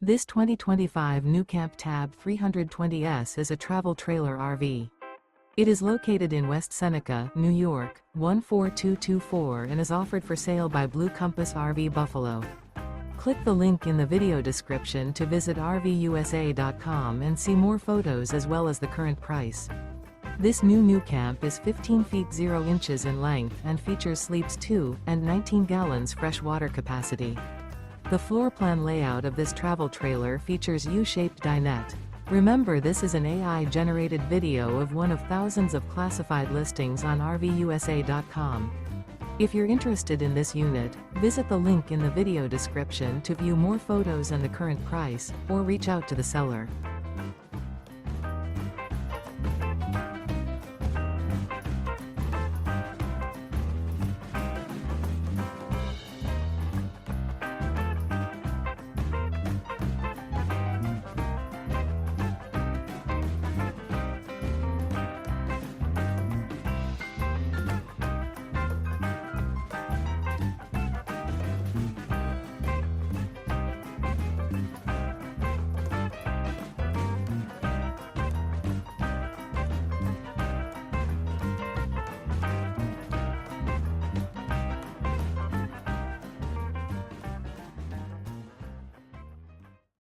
This 2025 NuCamp TAB 320S is a travel trailer RV. It is located in West Seneca, New York, 14224 and is offered for sale by Blue Compass RV Buffalo. Click the link in the video description to visit RVUSA.com and see more photos as well as the current price. This new NuCamp is 15 feet 0 inches in length and features sleeps 2 and 19 gallons fresh water capacity. The floor plan layout of this travel trailer features U-Shaped Dinette. Remember, this is an AI-generated video of one of thousands of classified listings on RVUSA.com. If you're interested in this unit, visit the link in the video description to view more photos and the current price, or reach out to the seller.